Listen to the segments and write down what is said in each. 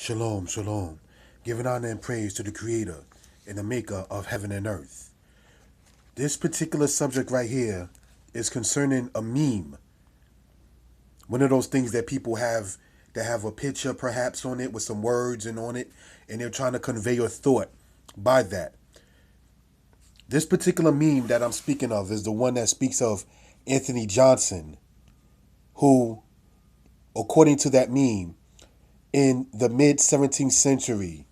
Shalom, shalom. Giving honor and praise to the Creator and the Maker of heaven and earth. This particular subject right here is concerning a meme. One of those things that people have that have a picture perhaps on it with some words and on it, and they're trying to convey a thought by that. This particular meme that I'm speaking of is the one that speaks of Anthony Johnson, who, according to that meme, in the mid 17th century,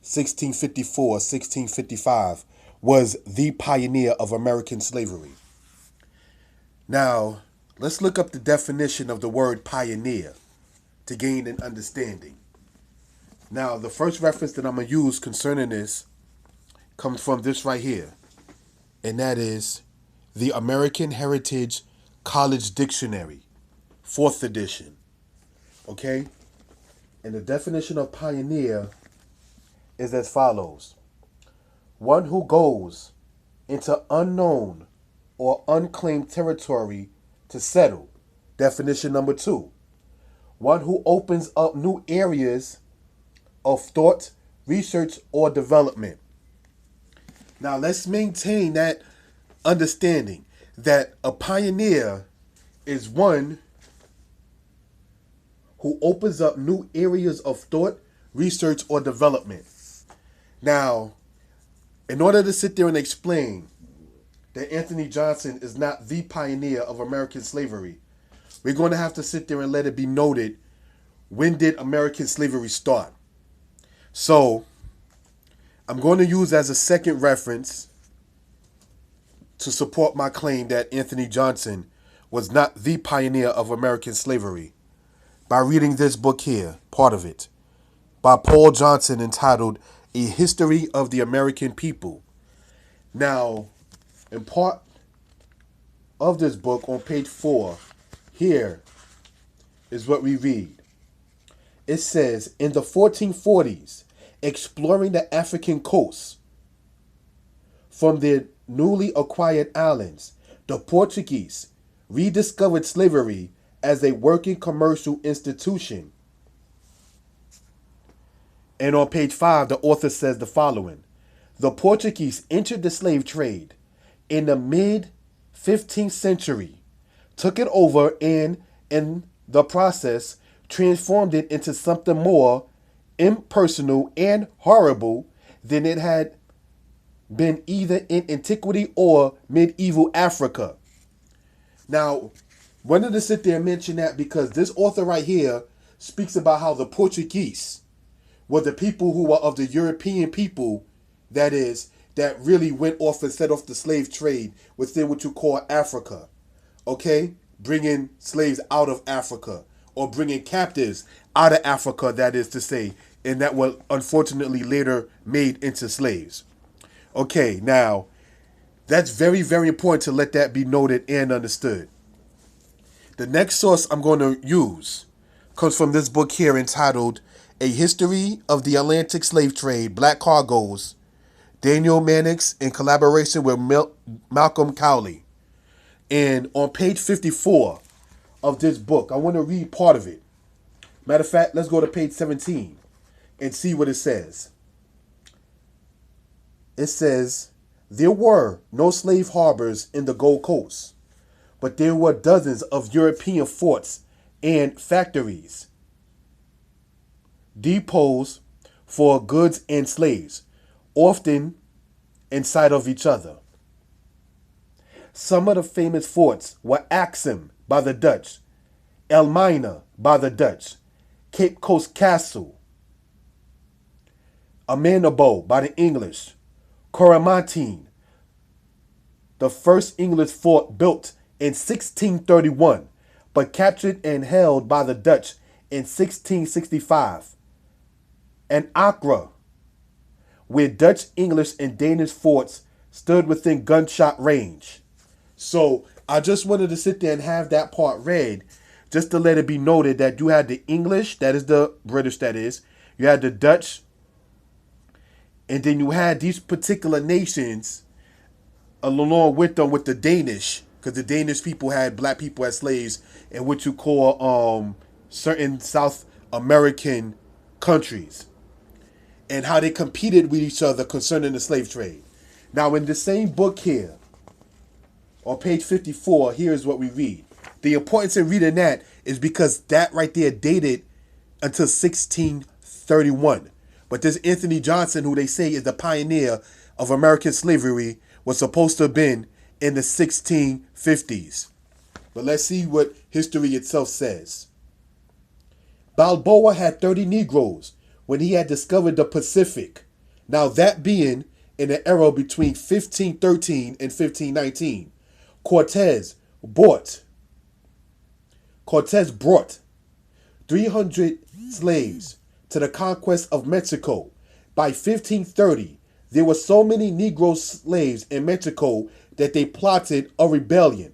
1654, 1655, was the pioneer of American slavery. Now, let's look up the definition of the word pioneer to gain an understanding. Now, the first reference that I'm going to use concerning this comes from this right here, and that is the American Heritage College Dictionary, 4th edition. Okay? And the definition of pioneer is as follows: one who goes into unknown or unclaimed territory to settle. Definition number 2: one who opens up new areas of thought, research, or development. Now let's maintain that understanding that a pioneer is one who opens up new areas of thought, research, or development. Now, in order to sit there and explain that Anthony Johnson is not the pioneer of American slavery, we're going to have to sit there and let it be noted, when did American slavery start? So, I'm going to use as a second reference to support my claim that Anthony Johnson was not the pioneer of American slavery by reading this book here, part of it, by Paul Johnson, entitled A History of the American People. Now, in part of this book, on page 4, here is what we read. It says, in the 1440s, exploring the African coast from their newly acquired islands, the Portuguese rediscovered slavery as a working commercial institution. And on page 5, the author says the following: the Portuguese entered the slave trade in the mid 15th century, took it over, and in the process transformed it into something more impersonal and horrible than it had been either in antiquity or medieval Africa. Now, wanted to sit there and mention that because this author right here speaks about how the Portuguese were the people who were of the European people, that is, that really went off and set off the slave trade within what you call Africa. Okay? Bringing slaves out of Africa, or bringing captives out of Africa, that is to say, and that were unfortunately later made into slaves. Okay, now, that's very, very important to let that be noted and understood. The next source I'm going to use comes from this book here entitled A History of the Atlantic Slave Trade, Black Cargoes, Daniel Mannix in collaboration with Malcolm Cowley. And on page 54 of this book, I want to read part of it. Matter of fact, let's go to page 17 and see what it says. It says, there were no slave harbors in the Gold Coast, but there were dozens of European forts and factories, depots for goods and slaves, often inside of each other. Some of the famous forts were Axum by the Dutch, Elmina by the Dutch, Cape Coast Castle, Amanabo by the English, Coromantine, the first English fort built in 1631, but captured and held by the Dutch in 1665, and Accra, where Dutch, English, and Danish forts stood within gunshot range. So I just wanted to sit there and have that part read, just to let it be noted that you had the English, that is the British, that is, you had the Dutch, and then you had these particular nations along with them with the Danish, because the Danish people had black people as slaves in what you call certain South American countries and how they competed with each other concerning the slave trade. Now, in the same book here, on page 54, here's what we read. The importance in reading that is because that right there dated until 1631. But this Anthony Johnson, who they say is the pioneer of American slavery, was supposed to have been in the 1650s. But let's see what history itself says. Balboa had 30 Negroes when he had discovered the Pacific. Now that being in the era between 1513 and 1519. Cortez brought 300 slaves to the conquest of Mexico. By 1530, there were so many Negro slaves in Mexico that they plotted a rebellion.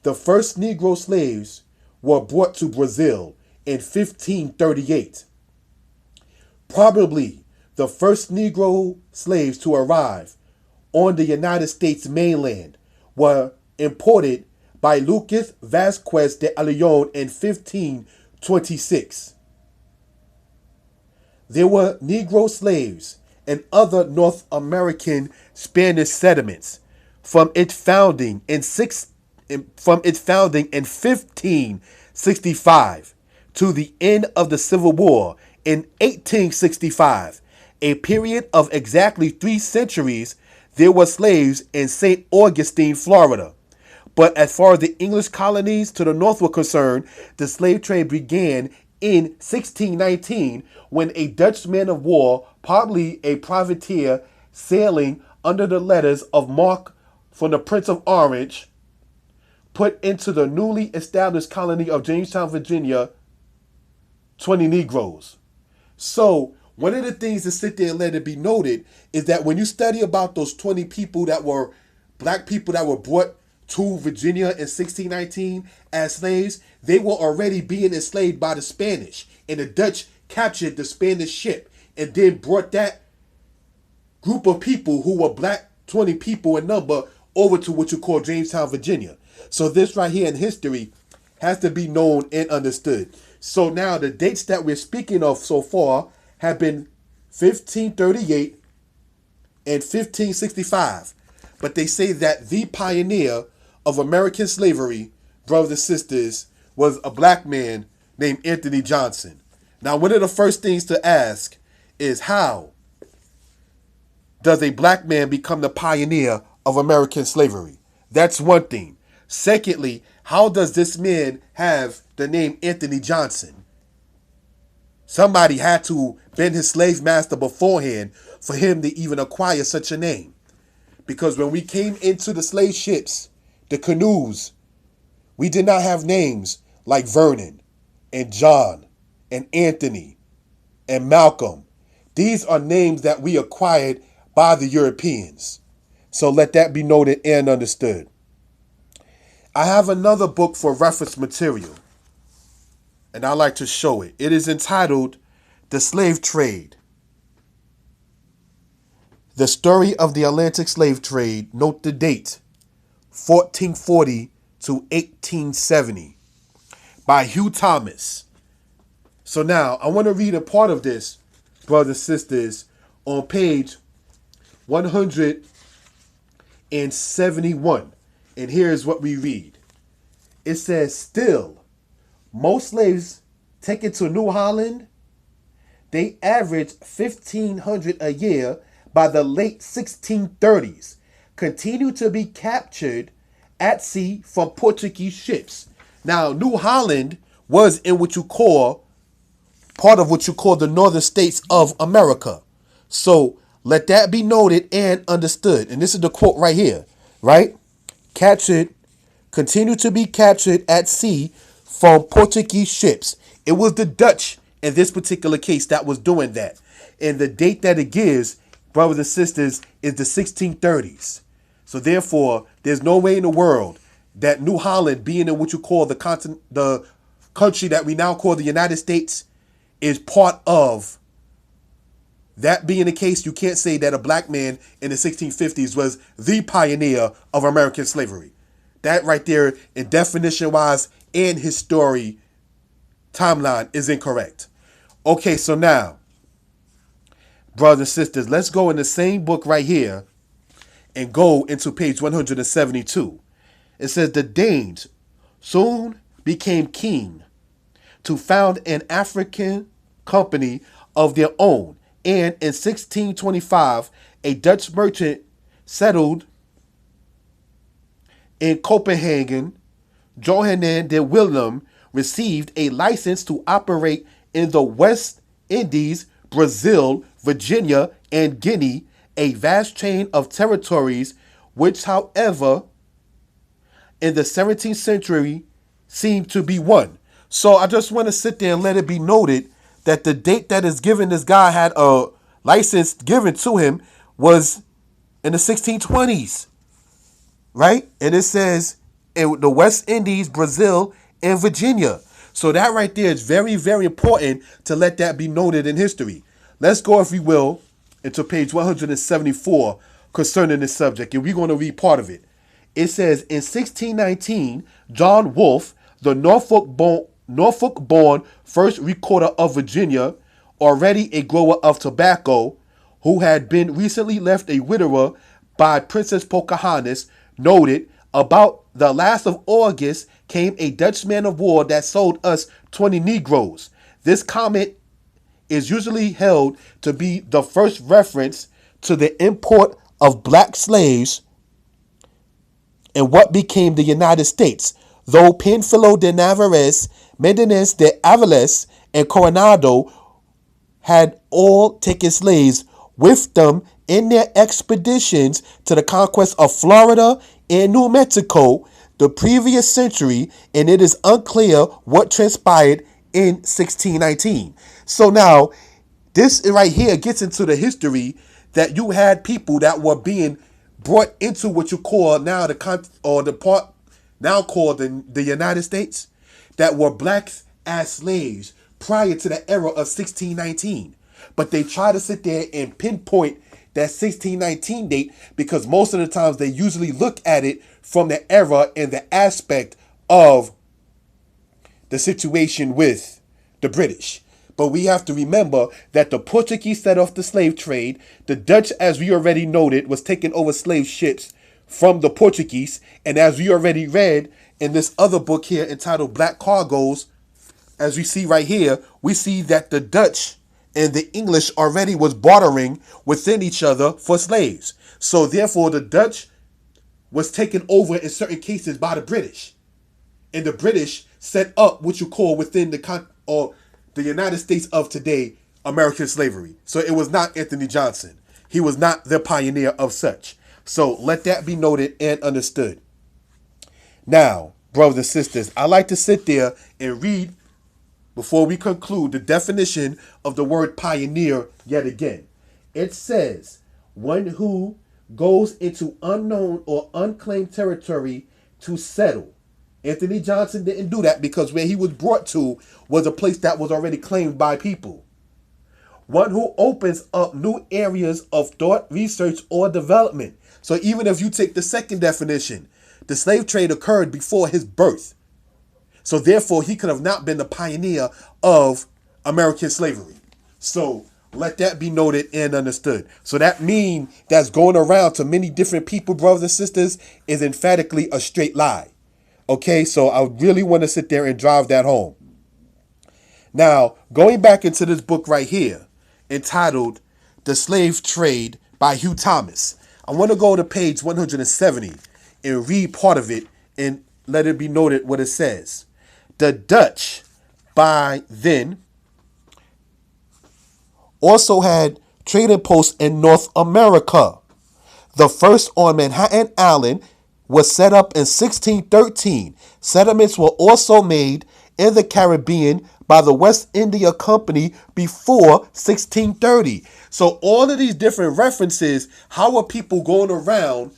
The first Negro slaves were brought to Brazil in 1538. Probably the first Negro slaves to arrive on the United States mainland were imported by Lucas Vasquez de Leon in 1526. There were Negro slaves in other North American Spanish settlements from its founding in 1565 to the end of the Civil War in 1865, a period of exactly 3 centuries. There were slaves in St. Augustine, Florida. But as far as the English colonies to the north were concerned, the slave trade began in 1619 when a Dutch man of war, probably a privateer sailing under the letters of marque from the Prince of Orange, put into the newly established colony of Jamestown, Virginia, 20 Negroes. So one of the things to sit there and let it be noted is that when you study about those 20 people that were black people that were brought to Virginia in 1619 as slaves, they were already being enslaved by the Spanish. And the Dutch captured the Spanish ship and then brought that group of people who were black, 20 people in number, over to what you call Jamestown, Virginia. So this right here in history has to be known and understood. So now the dates that we're speaking of so far have been 1538 and 1565. But they say that the pioneer of American slavery, brothers and sisters, was a black man named Anthony Johnson. Now, one of the first things to ask is, how does a black man become the pioneer of American slavery? That's one thing. Secondly, how does this man have the name Anthony Johnson? Somebody had to been his slave master beforehand for him to even acquire such a name. Because when we came into the slave ships, the canoes, we did not have names like Vernon and John and Anthony and Malcolm. These are names that we acquired by the Europeans. So let that be noted and understood. I have another book for reference material, and I like to show it. It is entitled The Slave Trade. The Story of the Atlantic Slave Trade. Note the date, 1440 to 1870, by Hugh Thomas. So now I want to read a part of this, brothers and sisters, on page 171. And here's what we read. It says, still, most slaves taken to New Holland, they averaged 1,500 a year by the late 1630s, continued to be captured at sea from Portuguese ships. Now, New Holland was in what you call, part of what you call the northern states of America. So let that be noted and understood. And this is the quote right here, right? Captured, continue to be captured at sea from Portuguese ships. It was the Dutch in this particular case that was doing that. And the date that it gives, brothers and sisters, is the 1630s. So therefore, there's no way in the world that New Holland, being in what you call the country that we now call the United States, is part of. That being the case, you can't say that a black man in the 1650s was the pioneer of American slavery. That right there, in definition-wise and his story timeline is incorrect. Okay, so now, brothers and sisters, let's go in the same book right here and go into page 172. It says the Danes soon became keen to found an African company of their own, and in 1625 a Dutch merchant settled in Copenhagen. Johannes de Willem received a license to operate in the West Indies, Brazil, Virginia, and Guinea, a vast chain of territories which, however, in the 17th century seemed to be one. So I just want to sit there and let it be noted that the date that is given, this guy had a license given to him, was in the 1620s, right? And it says in the West Indies, Brazil, and Virginia. So that right there is very, very important to let that be noted in history. Let's go, if we will, into page 174 concerning this subject, and we're going to read part of it. It says, in 1619, John Wolfe, the Norfolk-born first recorder of Virginia, already a grower of tobacco, who had been recently left a widower by Princess Pocahontas, noted, about the last of August came a Dutch man of war that sold us 20 Negroes. This comment is usually held to be the first reference to the import of black slaves in what became the United States, though Pánfilo de Narváez, Méndez de Aviles, and Coronado had all taken slaves with them in their expeditions to the conquest of Florida and New Mexico the previous century, and it is unclear what transpired in 1619. So now, this right here gets into the history that you had people that were being brought into what you call now the part now called the United States, that were blacks as slaves prior to the era of 1619. But they try to sit there and pinpoint that 1619 date because most of the times they usually look at it from the era and the aspect of the situation with the British. But we have to remember that the Portuguese set off the slave trade. The Dutch, as we already noted, was taking over slave ships from the Portuguese. And as we already read in this other book here entitled Black Cargoes, as we see right here, we see that the Dutch and the English already was bartering within each other for slaves. So therefore, the Dutch was taken over in certain cases by the British. And the British set up what you call within the United States of today, American slavery. So it was not Anthony Johnson. He was not the pioneer of such. So let that be noted and understood. Now, brothers and sisters, I like to sit there and read, before we conclude, the definition of the word pioneer yet again. It says, one who goes into unknown or unclaimed territory to settle. Anthony Johnson didn't do that because where he was brought to was a place that was already claimed by people. One who opens up new areas of thought, research, or development. So even if you take the second definition, the slave trade occurred before his birth. So therefore, he could have not been the pioneer of American slavery. So let that be noted and understood. So that meme that's going around to many different people, brothers and sisters, is emphatically a straight lie. Okay, so I really want to sit there and drive that home. Now, going back into this book right here, entitled The Slave Trade by Hugh Thomas, I want to go to page 170 and read part of it and let it be noted what it says. The Dutch, by then, also had trading posts in North America. The first on Manhattan Island was set up in 1613. Settlements were also made in the Caribbean by the West India Company before 1630. So all of these different references, how are people going around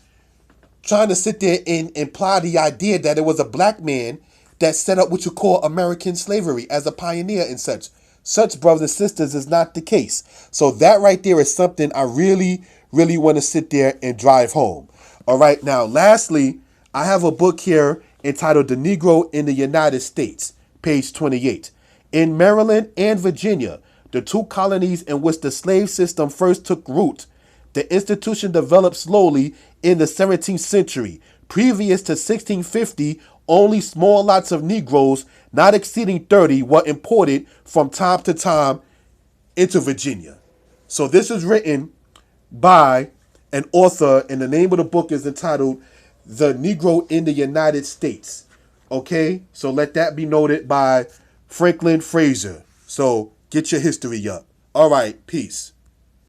trying to sit there and imply the idea that it was a black man that set up what you call American slavery as a pioneer and such? Such, brothers and sisters, is not the case. So that right there is something I really, really want to sit there and drive home. All right, now, lastly, I have a book here entitled The Negro in the United States, page 28. In Maryland and Virginia, the two colonies in which the slave system first took root, the institution developed slowly in the 17th century. Previous to 1650, only small lots of Negroes, not exceeding 30, were imported from time to time into Virginia. So this is written by an author, and the name of the book is entitled The Negro in the United States. Okay? So let that be noted by Franklin Fraser. So get your history up. All right, peace.